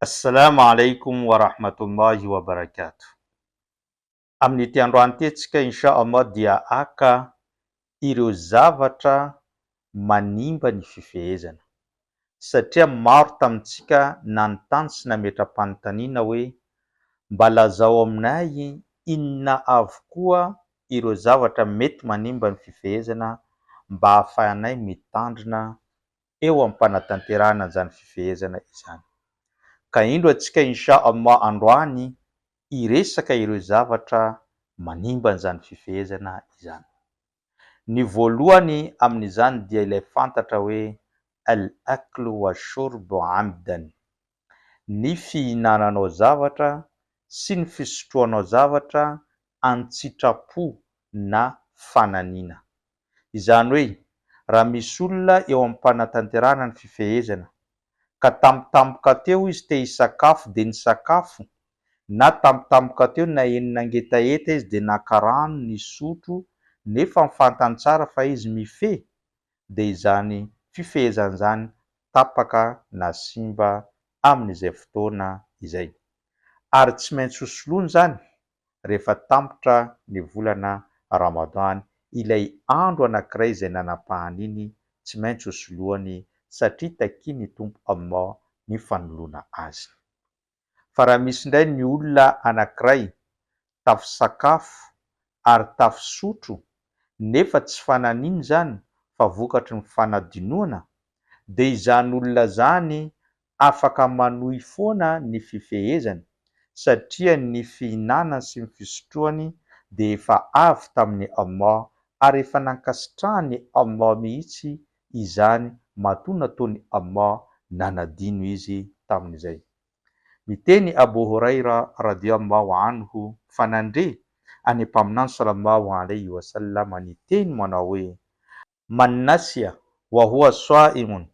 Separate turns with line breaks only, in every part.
Assalamu alaikum wa rahmatullahi wa barakatuh. Amin'ity androany ity antsika insha Allah dia haka ireo zavatra manimba ny fifehezana. Satria maro tamintsika nanontany sy nametram-panontaniana hoe mba lazao aminay inona avokoa ireo zavatra mety manimba ny fifehezana mba hahafahanay mitandrina eo am-panatanterahana an'izany fifehezana izany. Ka indro antsika insha Allah androany hiresaka ireo zavatra manimba an'izany fifehezana izany. Ny voalohany amin'izany dia ilay fantatra hoe al-aklu wa shurbu amdan, ny fihinananao zavatra sy ny fisotroanao zavatra an-tsitrapo na fananina. Izany hoe raha misy olona eo am-panatanterahana ny fifehezana ka tampotampoka teo izy te hisakafo de nisakafo, na tampotampoka teo na enina ngetaeta izy de naka rano nisotro nefa mifantany tsara fa izy mifehy, de izany fifehezana izany tapaka na simba amin'izay fotoana izay. Ary tsy maintsy hosoloana izany rehefa tampotra ny volana Ramadan, ilay andro anankiray izay nanapahany iny tsy maintsy hosoloany satria takiany Tompo Allah ny fanoloana azy. Fa raha misy indray ny olona anankiray tafisakafo ary tafisotro nefa tsy fananina izany fa vokatry ny fanadinoana, de izany olona zany afaka manohy foana ny fifehezany satria ny fihinanany sy ny fisotroany de efa avy tamin'ny Allah ary efa nankasitrahany Allah mihitsy izany matoa nataony Allah nanadino izy tamin'izay. Miteny Abu Huraira radhiyallahu anhu fanandre any mpaminany sallallahu alaihi wasallam ny teny manao hoe man nasiya wa huwa saimun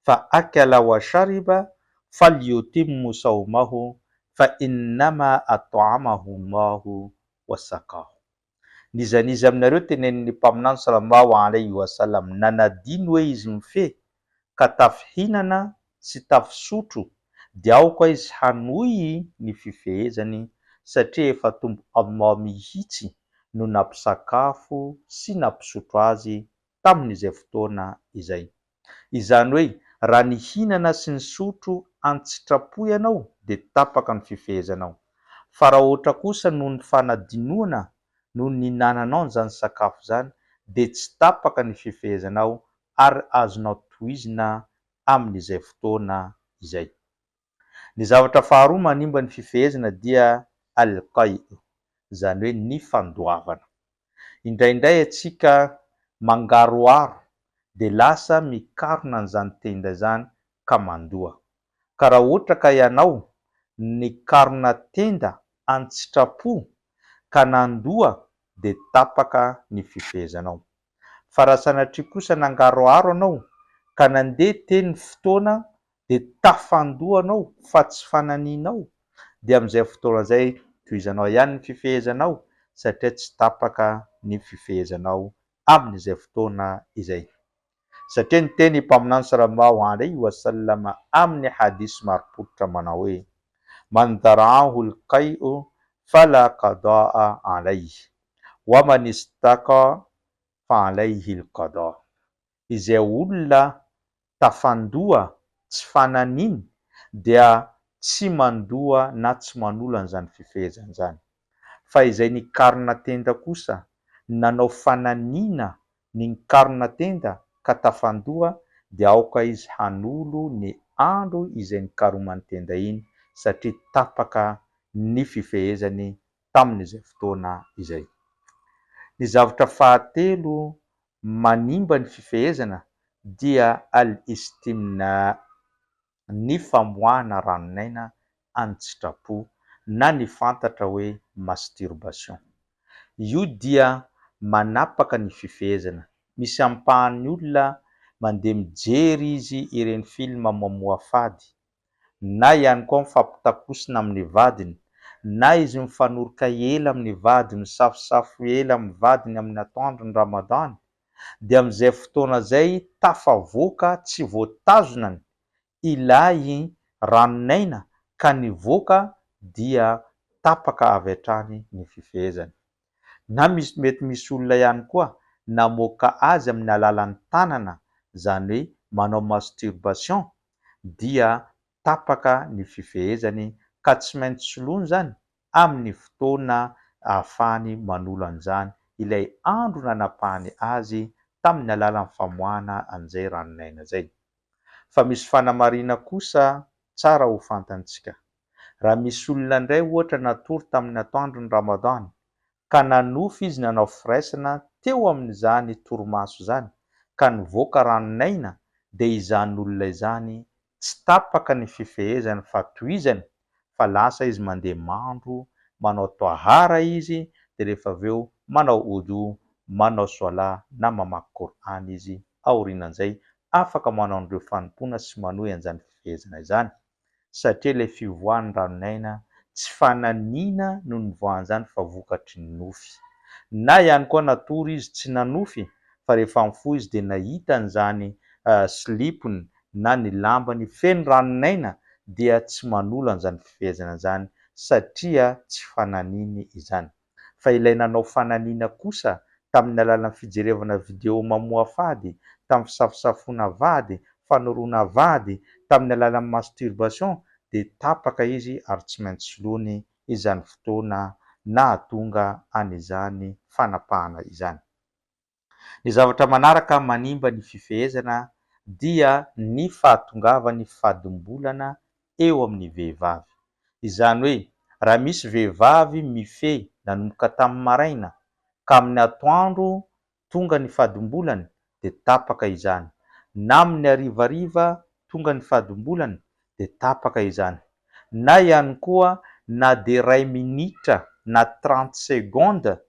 fa akala wa shariba falyutimmu sawmahu fa innama at'amahu Allahu wa saqahu. Nizanizy aminareo tenenin'ny mpaminany sallallahu alaihi wasallam nanadino hoe izy mifehy ka tafihinana sy tafisotro de aoka izy hanohy ny fifehezany satria efa Tompo Allah mihitsy no nampisakafo sy nampisotro azy tamin'izay fotoana izay. Izany hoe raha ny hinana sy ny sotro an-tsitrapo ianao de tapaka ny fifehezanao, fa raha ohatra kosa noho ny fanadinoana noho ny hinananao an'izany sakafo zany de tsy tapaka ny fifehezanao ary azonao tohizina amin'izay fotoana izay. Ny zavatra faharoa manimba ny fifehezana dia al-qai, izany hoe ny fandoavana. Indraindray antsika mangaroharo de lasa mikarona an'izany tenda izany ka mandoa. Ka raha ohatra ka ianao nikarona tenda an-tsitrapo ka nandoa de tapaka ny fifehezanao. Fa raha sanatria kosa nangaroharo anao ka nandeha teny ny fotoana de tafandoa anao fa tsy fananinao, de amin'izay fotoana izay tohizanao ihany ny fifehezanao satria tsy tapaka ny fifehezanao amin'izay fotoana izay. Satria ny teny mpaminany sallallahu alaihi wasallam amin'ny hadisy marim-pototra manao hoe man dara'ahu al-qai'u fala qada'a alayhi wa man istaqa fa alayhi al-qada. Izay olona tafandoa tsy fananiny dia tsy mandoa na tsy manola an'izany fifehezana izany. Fa izay nikarona tenda kosa nanao fananina ny nikarona tenda ka tafandoa de aoka izy hanolo ny andro izay nikaromany tenda iny satria tapaka ny fifehezany tamin'izay fotoana izay. Ny zavatra fahatelo manimba ny fifehezana dia al-istimna, ny famoahana ranonaina an-tsitrapo na ny fantatra hoe masturbation. Io dia manapaka ny fifehezana. Misy ampahan'ny olona mandeha mijery izy ireny filma mamoha fady, na ihany koa mifampitakosina amin'ny vadiny, na izy mifanoroka ela amin'ny vadiny, misafosafo ela amin'ny vadiny amin'ny atoandro ny Ramadan, de amin'izay fotoana izay tafavoaka tsy voatazonany ilay ranonaina ka ny voaka dia tapaka avy hatrany ny fifehezany. Na mety misy olona ihany koa namoaka azy amin'ny alalan'ny tanana, zany hoe manao masturbation, dia tapaka ny fifehezany ka tsy maintsy soloina zany amin'ny fotoana ahafahany manolo an'izany ilay andro nanapahany azy tamin'ny alalan'ny famoahana an'izay ranonaina zay. Fa misy fanamarina kosa tsara ho fantantsika. Raha misy olona indray ohatra natory tamin'ny atoandro ny Ramadana ka nanofy izy nanao firaisana teo amin'izany torimaso zany ka nivoaka ranonaina, dia izany olona izany tsy tapaka ny fifehezany fa tohizany, fa lasa izy mandeha mandro, manao toahara izy, dia rehefa avy eo manao odo, manao soala na mamaky Korany izy, aorianan'izay afaka manao an'ireo fanompoana sy manohy an'izany fifehezana izany, satria ilay fivoahan'ny ranonaina tsy fananiana no nivoahan'izany fa vokatry ny nofy. Na ihany koa natory izy tsy nanofy, fa rehefa mifoha izy dia nahita an'izany slipony na ny lambany feno ranonaina, dia tsy manolo an'izany fifehezana izany satria tsy fananiny izany. Fa ilay nanao fananiana kosa tamin'ny alalan'ny fijerevana video mamoha fady, tamin'ny fisafosafoana vady, fanoroana vady, tamin'ny alalan'ny masturbation, dia tapaka izy ary tsy maintsy soloiny izany fotoana nahatonga an'izany fanapahana izany. Ny zavatra manaraka manimba ny fifehezana dia ny fahatongavan'ny fadimbolana eo amin'ny vehivavy. Izany hoe raha misy vehivavy mifehy nanomboka tamin'ny maraina ka amin'ny atoandro tonga ny fadimbolany, dia tapaka izany. Na amin'ny harivariva tonga ny fadimbolany, dia tapaka izany. Na ihany koa na dia 2 minitra na 30 secondes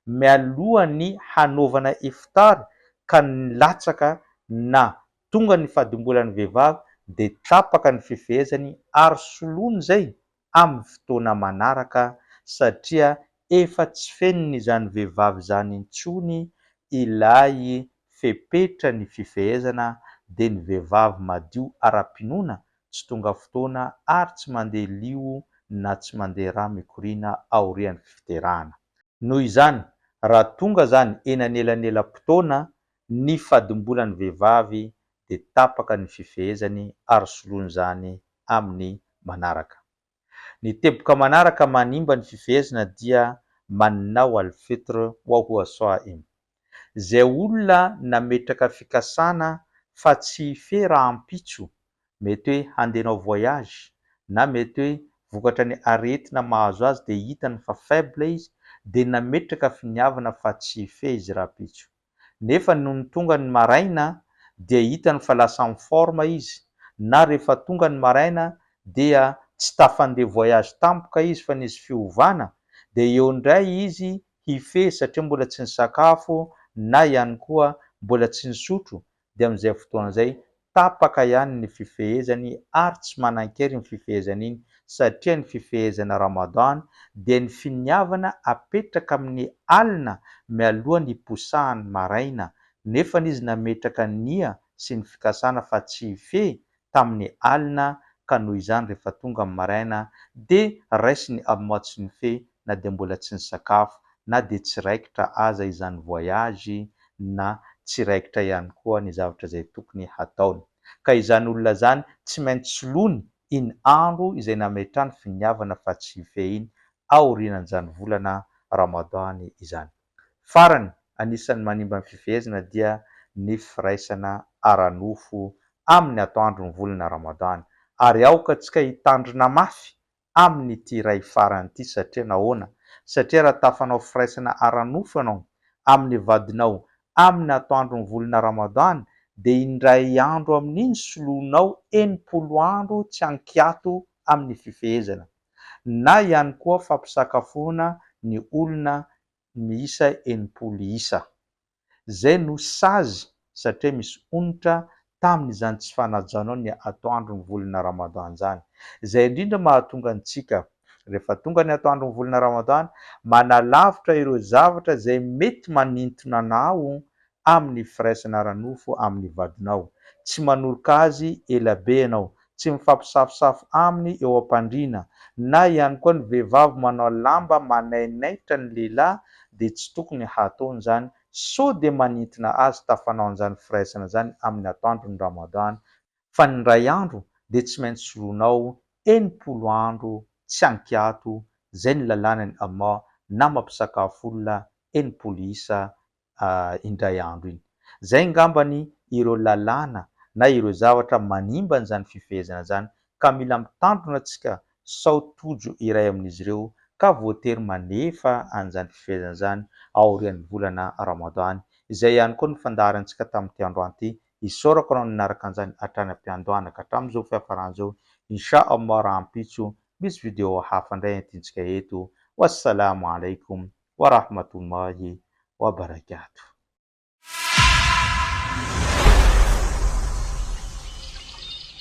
mialohan'ny hanaovana iftary ka nilatsaka na tonga ny fadimbolan'ny vehivavy, dia tapaka ny fifehezany ary soloiny izay amin'ny fotoana manaraka, satria efa tsy fenin'izany vehivavy izany intsony ilay fepetra ny fifehezana, dia ny vehivavy madio ara-pinoana, tsy tonga fotoana ary tsy mandeha lio na tsy mandeha rà mikoriana aorian'ny fiterahana. Noho izany, raha tonga zany eny anelanelam-potoana ny fadimbolan'ny vehivavy, dia tapaka ny fifehezany ary soloiny izany amin'ny manaraka. Ny teboka manaraka manimba ny fifehezana dia manao alfitra wa huwa saim. Izay olona nametraka fikasana fa tsy hifehy raha ampitso, mety hoe handeha hanao voyage na mety hoe vokatra ny aretina mahazo azy dia hitany fa faible izy, dia nametraka finiavana fa tsy hifehy izy raha ampitso. Nefa noho ny tonga ny maraina dia hitany fa lasa miforma izy, na rehefa tonga ny maraina dia tsy tafandeha voyage tampoka izy fa nisy fiovana, dia eo indray izy hifehy satria mbola tsy nisakafo na ihany koa mbola tsy nisotro, dia amin'izay fotoana izay tapaka ihany ny fifehezany ary tsy manan-kery ny fifehezana iny, satria ny fifehezana Ramadana dia ny finiavana apetraka amin'ny alina mialohan'ny hiposahany maraina, nefa izy nametraka nia sy ny fikasana fa tsy hifehy tamin'ny alina, ka noho izany rehefa tonga amin'ny maraina dia raisiny amin'ny tsy nifehy, na dia mbola tsy nisakafo, na dia tsy raikitra aza izany voyage, na tsy raikitra ihany koa ny zavatra izay tokony hataony. Ka izany olona izany tsy maintsy soloiny iny andro izay nametrahany finiavana fa tsy hifehy iny aorianan'izany volana Ramadana izany. Farany anisan'ny manimba ny fifehezana dia ny firaisana ara-nofo amin'ny atoandro ny volana Ramadana, ary aoka antsika hitandrina mafy amin'ity iray farany ity. Satria nahoana? Satria raha tafanao firaisana ara-nofo ianao amin'ny vadinao amin'ny atoandro ny volana Ramadana, dia indray andro amin'iny soloinao 80 andro tsy ankiato amin'ny fifehezana. Na ihany koa fampisakafoana ny olona miisa 80 isa. Zay no sazy, satria misy onitra tamin'izany tsy fanajanao ny atoandro ny volana Ramadana izany. Izay indrindra mahatonga antsika rehefa tonga ny atoandro ny volana Ramadana manalavitra ireo zavatra izay mety manintona anao amin'ny firaisana ara-nofo amin'ny vadinao. Tsy manoroka azy elabe ianao, tsy mifampisafosafo aminy eo am-pandriana, na ihany koa ny vehivavy manao lamba manainaitra ny lehilahy dia tsy tokony hataon'izany, sao dia manintona azy tafanaon'izany firaisana zany amin'ny atoandro ny Ramadan. Fa ny ray andro dia tsy maintsy soloinao 80 andro tsy ankiato, zay ny lalànan'i Allah na mampisakafo olona 80 isa indray andro iny. Zay ngambany ireo lalàna na ireo zavatra manimba an'izany fifehezana zany, ka mila mitandrina antsika sao tojo iray amin'izy ireo ka voatery manefa an'izany fifehezana zany aorian'ny volana Ramadan. Izay ihany koa ny fandaharantsika tamin'ity androany ity. Isaorako anao ninaraka an'izany hatrany am-piandohana ka hatramin'izao fiafaran'izao. Inshallah raha ampitso misy video hafa indray antiantsika eto. Wassalamu alaikum wa rahmatullahi wa barakatuh.